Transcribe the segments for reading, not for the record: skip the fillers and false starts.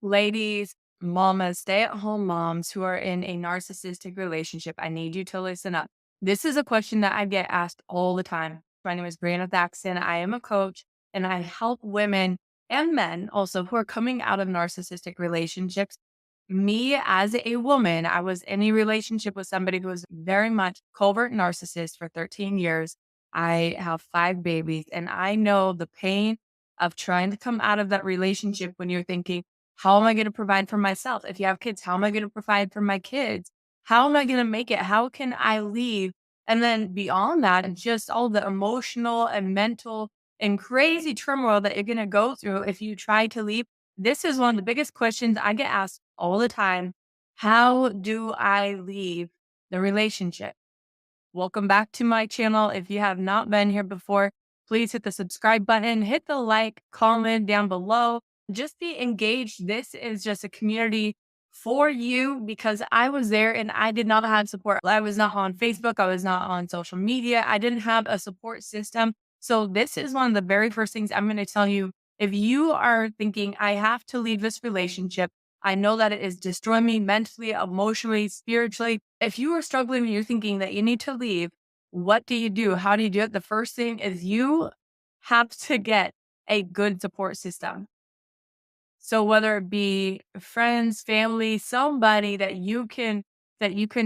Ladies, mamas, stay-at-home moms who are in a narcissistic relationship, I need you to listen up. This is a question that I get asked all the time. My name is Brianna Thaxton. I am a coach and I help women and men also who are coming out of narcissistic relationships. Me as a woman, I was in a relationship with somebody who was very much covert narcissist for 13 years. I have 5 babies and I know the pain of trying to come out of that relationship when you're thinking, how am I going to provide for myself? If you have kids, how am I going to provide for my kids? How am I going to make it? How can I leave? And then beyond that, just all the emotional and mental and crazy turmoil that you're going to go through if you try to leave. This is one of the biggest questions I get asked all the time. How do I leave the relationship? Welcome back to my channel. If you have not been here before, please hit the subscribe button, hit the like, comment down below. Just be engaged. This is just a community for you because I was there and I did not have support. I was not on Facebook. I was not on social media. I didn't have a support system. So this is one of the very first things I'm going to tell you. If you are thinking, I have to leave this relationship, I know that it is destroying me mentally, emotionally, spiritually. If you are struggling and you're thinking that you need to leave, what do you do? How do you do it? The first thing is you have to get a good support system. So whether it be friends, family, somebody that you can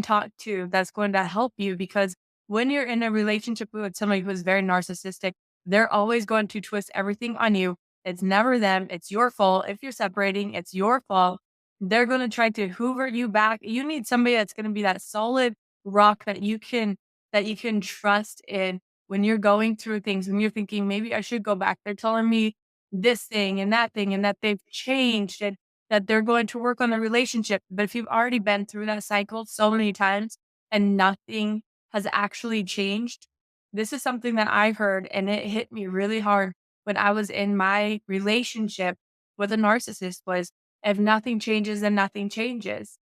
talk to that's going to help you, because when you're in a relationship with somebody who's very narcissistic, they're always going to twist everything on you. It's never them. It's your fault. If you're separating, it's your fault. They're going to try to hoover you back. You need somebody that's going to be that solid rock that you can trust in when you're going through things, when you're thinking, maybe I should go back. They're telling me this thing and that they've changed and that they're going to work on the relationship. But if you've already been through that cycle so many times and nothing has actually changed, this is something that I heard and it hit me really hard when I was in my relationship with a narcissist was, if nothing changes, then nothing changes.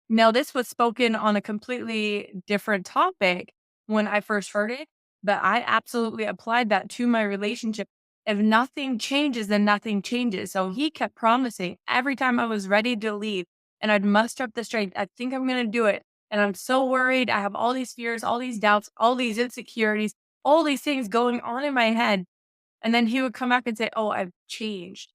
Now, this was spoken on a completely different topic when I first heard it, but I absolutely applied that to my relationship. If nothing changes, then nothing changes. So he kept promising every time I was ready to leave and I'd muster up the strength. I think I'm going to do it. And I'm so worried. I have all these fears, all these doubts, all these insecurities, all these things going on in my head. And then he would come back and say, oh, I've changed.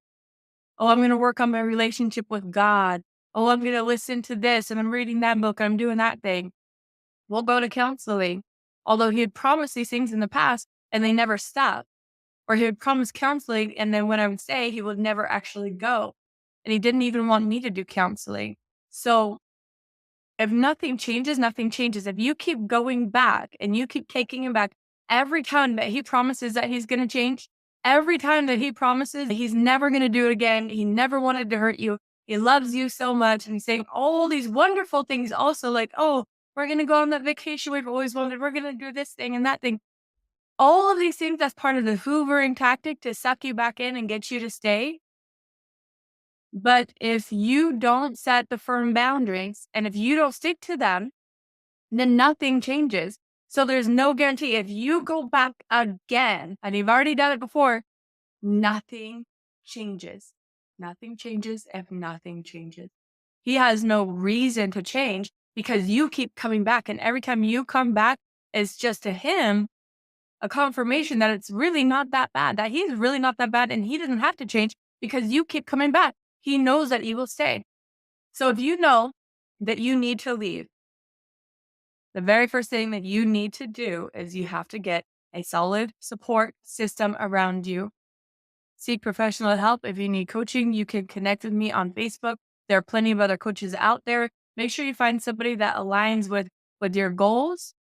Oh, I'm going to work on my relationship with God. Oh, I'm going to listen to this and I'm reading that book and I'm doing that thing. We'll go to counseling. Although he had promised these things in the past and they never stopped. Or he would promise counseling and then when I would say, he would never actually go. And he didn't even want me to do counseling. So if nothing changes, nothing changes. If you keep going back and you keep taking him back every time that he promises that he's going to change, every time that he promises that he's never going to do it again, he never wanted to hurt you, he loves you so much, and he's saying all these wonderful things also like, oh, we're going to go on that vacation we've always wanted, we're going to do this thing and that thing. All of these things, that's part of the hoovering tactic to suck you back in and get you to stay. But if you don't set the firm boundaries and if you don't stick to them, then nothing changes. So there's no guarantee. If you go back again and you've already done it before, nothing changes. Nothing changes if nothing changes. He has no reason to change because you keep coming back. And every time you come back, it's just to him a confirmation that it's really not that bad, that he's really not that bad and he doesn't have to change because you keep coming back. He knows that you will stay. So if you know that you need to leave, the very first thing that you need to do is you have to get a solid support system around you. Seek professional help. If you need coaching, you can connect with me on Facebook. There are plenty of other coaches out there. Make sure you find somebody that aligns with your goals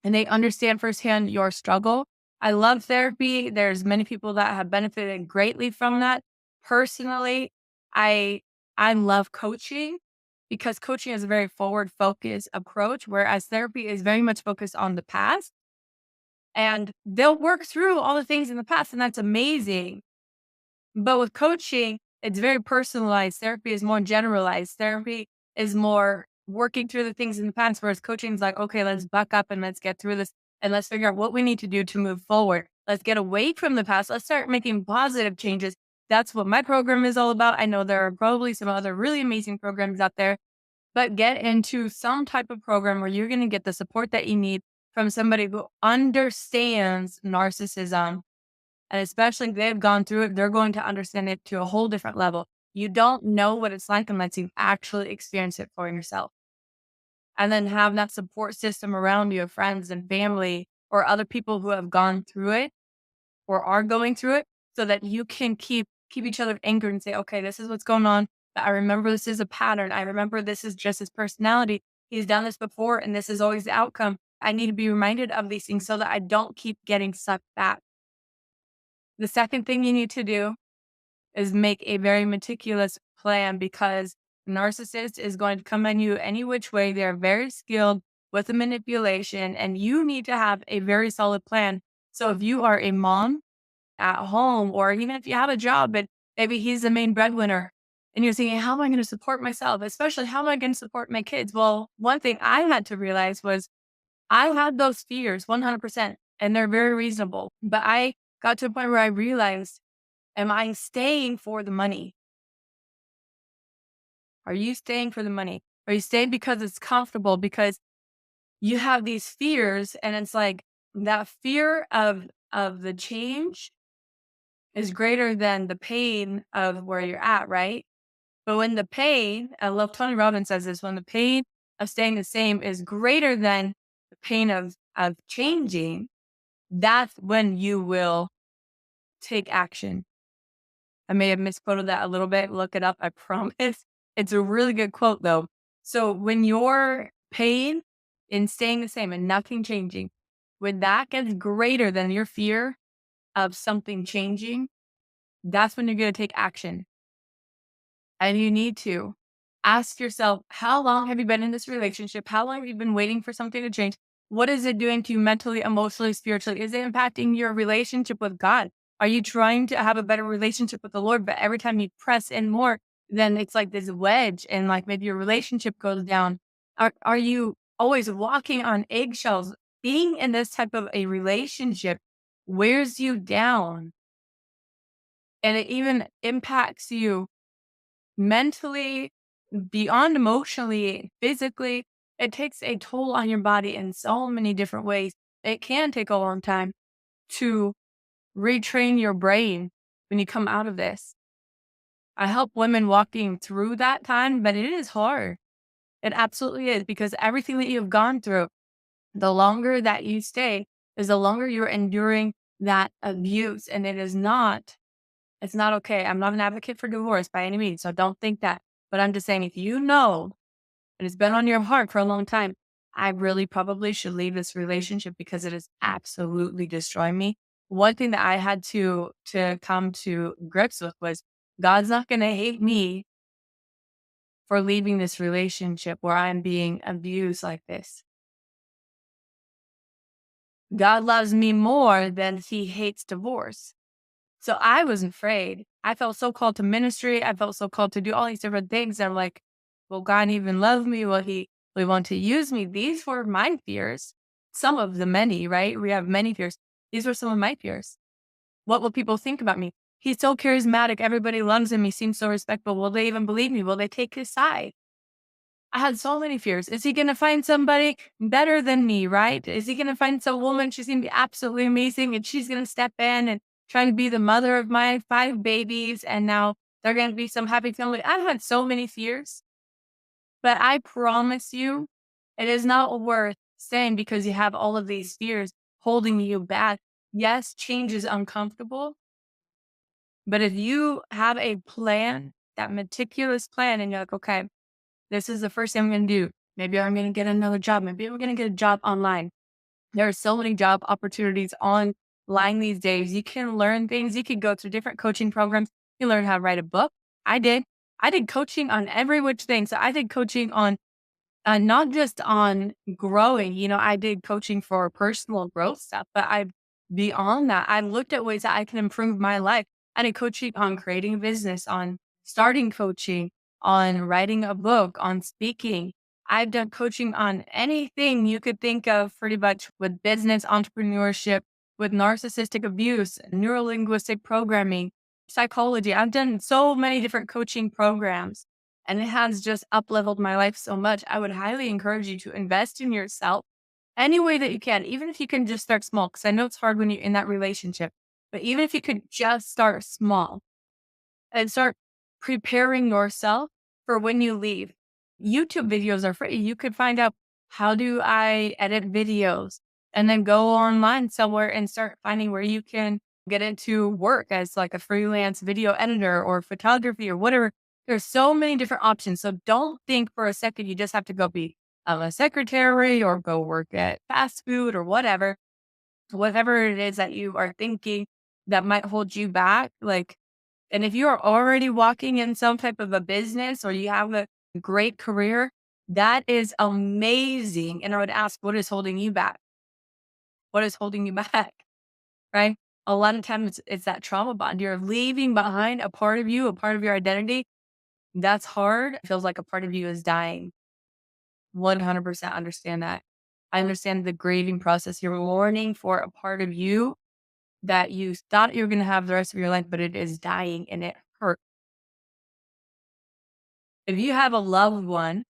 and they understand firsthand your struggle. I love therapy. There's many people that have benefited greatly from that. Personally, I love coaching because coaching is a very forward focused approach, whereas therapy is very much focused on the past. And they'll work through all the things in the past, and that's amazing. But with coaching, it's very personalized. Therapy is more generalized. Therapy is more working through the things in the past, whereas coaching is like, okay, let's buck up and let's get through this and let's figure out what we need to do to move forward. Let's get away from the past. Let's start making positive changes That's what my program is all about. I know there are probably some other really amazing programs out there, but get into some type of program where you're going to get the support that you need from somebody who understands narcissism. And especially if they've gone through it, they're going to understand it to a whole different level. You don't know what it's like unless you actually experience it for yourself. And then have that support system around you of friends and family or other people who have gone through it or are going through it so that you can keep each other anchored and say, okay, this is what's going on. But I remember this is a pattern. I remember this is just his personality. He's done this before and this is always the outcome. I need to be reminded of these things so that I don't keep getting sucked back. The second thing you need to do is make a very meticulous plan because narcissist is going to come at you any which way. They're very skilled with the manipulation and you need to have a very solid plan. So if you are a mom at home, or even if you have a job, but maybe he's the main breadwinner and you're thinking, how am I going to support myself? Especially how am I going to support my kids? Well, one thing I had to realize was I had those fears 100% and they're very reasonable, but I got to a point where I realized, am I staying for the money? Are you staying for the money? Are you staying because it's comfortable? Because you have these fears and it's like that fear of the change is greater than the pain of where you're at, right? But when the pain, I love Tony Robbins says this, when the pain of staying the same is greater than the pain of changing, that's when you will take action. I may have misquoted that a little bit. Look it up. I promise. It's a really good quote though. So when your pain in staying the same and nothing changing, when that gets greater than your fear of something changing, that's when you're going to take action. And you need to ask yourself, how long have you been in this relationship? How long have you been waiting for something to change? What is it doing to you mentally, emotionally, spiritually? Is it impacting your relationship with God? Are you trying to have a better relationship with the Lord? But every time you press in more, then it's like this wedge and like maybe your relationship goes down. Are you always walking on eggshells? Being in this type of a relationship wears you down and it even impacts you mentally, beyond emotionally, physically. It takes a toll on your body in so many different ways. It can take a long time to retrain your brain when you come out of this. I help women walking through that time, but it is hard. It absolutely is because everything that you've gone through, the longer that you stay is the longer you're enduring that abuse. And it's not okay. I'm not an advocate for divorce by any means. So don't think that. But I'm just saying, if you know, and it's been on your heart for a long time, I really probably should leave this relationship because it is absolutely destroying me. One thing that I had to come to grips with was God's not going to hate me for leaving this relationship where I'm being abused like this. God loves me more than he hates divorce. So I was afraid. I felt so called to ministry. I felt so called to do all these different things. I'm like, will God even love me? Will he want to use me? These were my fears. Some of the many, right? We have many fears. These were some of my fears. What will people think about me? He's so charismatic. Everybody loves him. He seems so respectful. Will they even believe me? Will they take his side? I had so many fears. Is he going to find somebody better than me, right? Is he going to find some woman? She's going to be absolutely amazing and she's going to step in and try to be the mother of my 5 babies. And now they're going to be some happy family. I've had so many fears, but I promise you, it is not worth staying because you have all of these fears holding you back. Yes, change is uncomfortable, but if you have a plan, that meticulous plan, and you're like, okay, this is the first thing I'm going to do. Maybe I'm going to get another job. Maybe I'm going to get a job online. There are so many job opportunities online these days. You can learn things. You could go through different coaching programs. You learn how to write a book. I did. I did coaching on every which thing. So I did coaching on not just on growing. I did coaching for personal growth stuff, but beyond that, I looked at ways that I can improve my life. I did coaching on creating a business, on starting coaching, on writing a book, on speaking. I've done coaching on anything you could think of pretty much with business, entrepreneurship, with narcissistic abuse, neurolinguistic programming, psychology. I've done so many different coaching programs and it has just up leveled my life so much. I would highly encourage you to invest in yourself any way that you can, even if you can just start small, because I know it's hard when you're in that relationship, but even if you could just start small and start preparing yourself for when you leave. YouTube videos are free. You could find out, how do I edit videos, and then go online somewhere and start finding where you can get into work as like a freelance video editor or photography or whatever. There's so many different options. So don't think for a second you just have to go be a secretary or go work at fast food or whatever it is that you are thinking that might hold you back. Like, and if you are already walking in some type of a business or you have a great career, that is amazing. And I would ask, what is holding you back? What is holding you back? Right? A lot of times it's that trauma bond. You're leaving behind a part of you, a part of your identity. That's hard. It feels like a part of you is dying. 100% understand that. I understand the grieving process. You're mourning for a part of you that you thought you were going to have the rest of your life, but it is dying and it hurts. If you have a loved one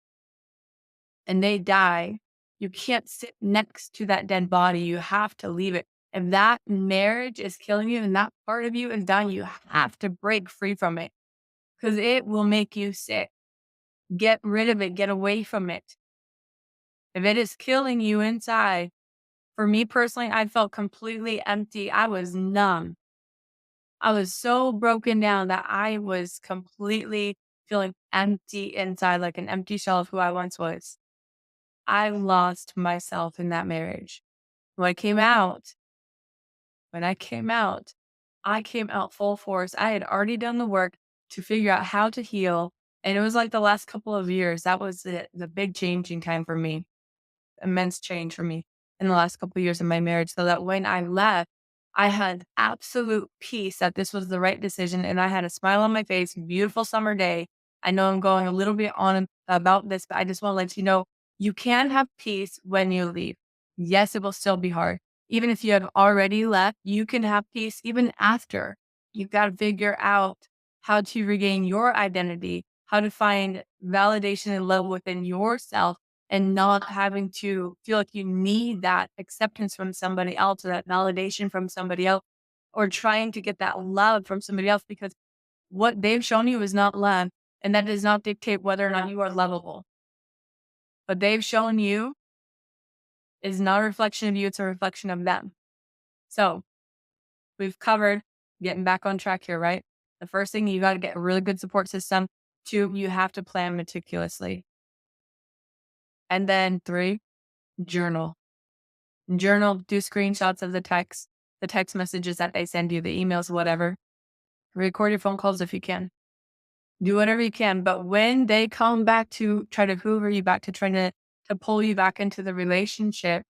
and they die, you can't sit next to that dead body. You have to leave it. If that marriage is killing you and that part of you is dying, you have to break free from it because it will make you sick. Get rid of it. Get away from it. If it is killing you inside, for me personally, I felt completely empty. I was numb. I was so broken down that I was completely feeling empty inside, like an empty shell of who I once was. I lost myself in that marriage. When I came out, when I came out full force. I had already done the work to figure out how to heal. And it was like the last couple of years, that was the big changing time for me, immense change for me in the last couple of years of my marriage. So that when I left, I had absolute peace that this was the right decision. And I had a smile on my face, beautiful summer day. I know I'm going a little bit on about this, but I just want to let you know you can have peace when you leave. Yes, it will still be hard. Even if you have already left, you can have peace even after. You've got to figure out how to regain your identity, how to find validation and love within yourself and not having to feel like you need that acceptance from somebody else or that validation from somebody else or trying to get that love from somebody else because what they've shown you is not love. And that does not dictate whether or not you are lovable. What they've shown you is not a reflection of you, it's a reflection of them. So we've covered getting back on track here, right? The first thing, you got to get a really good support system. 2, you have to plan meticulously. And then 3, journal. Journal, do screenshots of the text messages that they send you, the emails, whatever. Record your phone calls if you can. Do whatever you can. But when they come back to try to hoover you back, to try to pull you back into the relationship,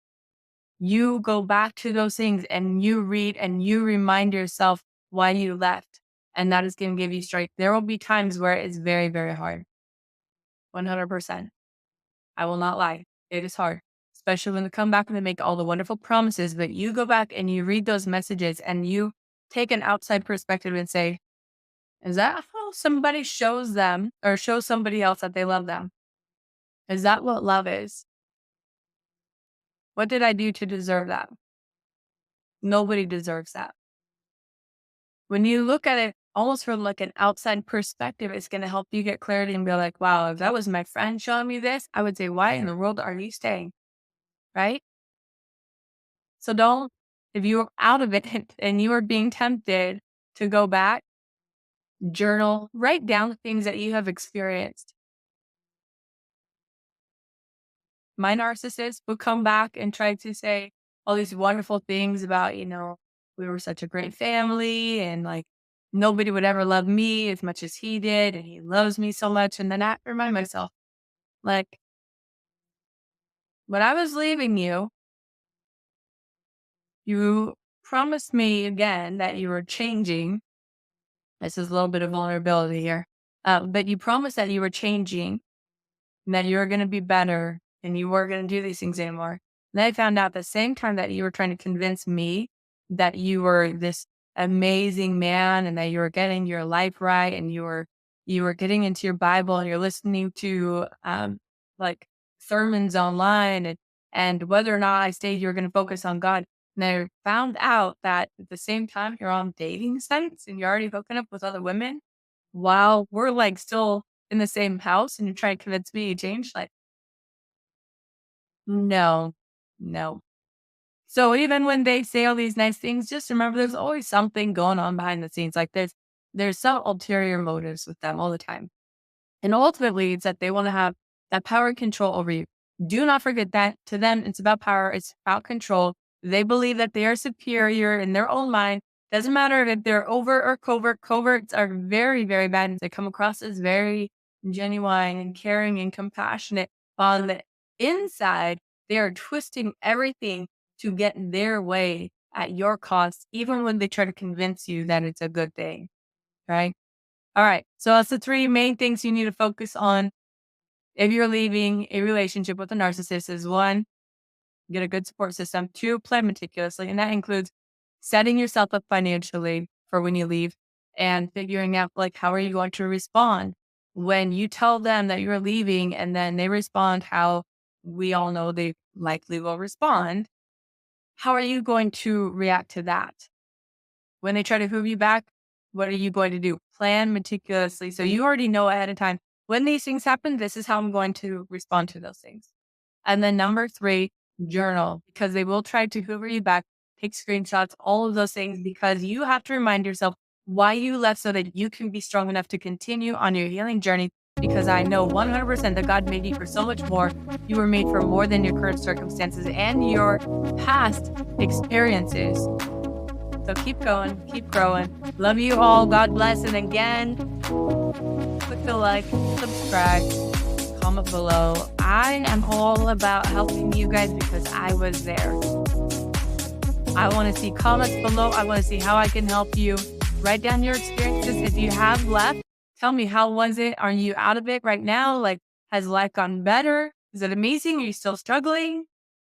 you go back to those things and you read and you remind yourself why you left. And that is going to give you strength. There will be times where it's very, very hard. 100%. I will not lie. It is hard, especially when they come back and they make all the wonderful promises. But you go back and you read those messages and you take an outside perspective and say, is that how somebody shows them or shows somebody else that they love them? Is that what love is? What did I do to deserve that? Nobody deserves that. When you look at it almost from like an outside perspective, it's going to help you get clarity and be like, wow, if that was my friend showing me this, I would say, why in the world are you staying? Right? So don't, if you're out of it and you are being tempted to go back, journal, write down the things that you have experienced. My narcissist would come back and try to say all these wonderful things about, we were such a great family and like nobody would ever love me as much as he did. And he loves me so much. And then I remind myself, like, when I was leaving you, you promised me again that you were changing. This is a little bit of vulnerability here. But you promised that you were changing and that you were going to be better and you weren't going to do these things anymore. And I found out the same time that you were trying to convince me that you were this amazing man and that you were getting your life right and you were getting into your Bible and you're listening to like sermons online and whether or not I stayed, you're gonna focus on God. And I found out that at the same time you're on dating sites and you're already hooking up with other women while we're like still in the same house and you're trying to convince me to change. Like, no, no. So even when they say all these nice things, just remember there's always something going on behind the scenes. Like there's some ulterior motives with them all the time. And ultimately, it's that they want to have that power and control over you. Do not forget that to them, it's about power, it's about control. They believe that they are superior in their own mind. Doesn't matter if they're overt or covert. Coverts are very, very bad. They come across as very genuine and caring and compassionate. On the inside, they are twisting everything to get their way at your cost, even when they try to convince you that it's a good thing. Right. All right. So that's the three main things you need to focus on if you're leaving a relationship with a narcissist is one, get a good support system. Two, plan meticulously. And that includes setting yourself up financially for when you leave and figuring out like how are you going to respond when you tell them that you're leaving and then they respond how we all know they likely will respond. How are you going to react to that? When they try to move you back, what are you going to do? Plan meticulously. So you already know ahead of time when these things happen, this is how I'm going to respond to those things. And then number three, journal because they will try to hoover you back, take screenshots, all of those things because you have to remind yourself why you left so that you can be strong enough to continue on your healing journey. Because I know 100% that God made you for so much more. You were made for more than your current circumstances and your past experiences. So keep going, keep growing. Love you all. God bless. And again, click the like, subscribe, comment below. I am all about helping you guys because I was there. I want to see comments below. I want to see how I can help you. Write down your experiences. If you have left, tell me, how was it? Are you out of it right now? Like, has life gotten better? Is it amazing? Are you still struggling?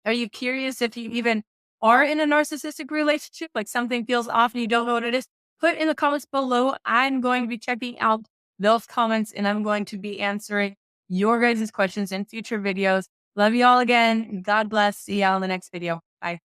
Are you curious if you even are in a narcissistic relationship? Like something feels off and you don't know what it is? Put in the comments below. I'm going to be checking out those comments and I'm going to be answering your guys' questions in future videos. Love you all again. God bless. See y'all in the next video. Bye.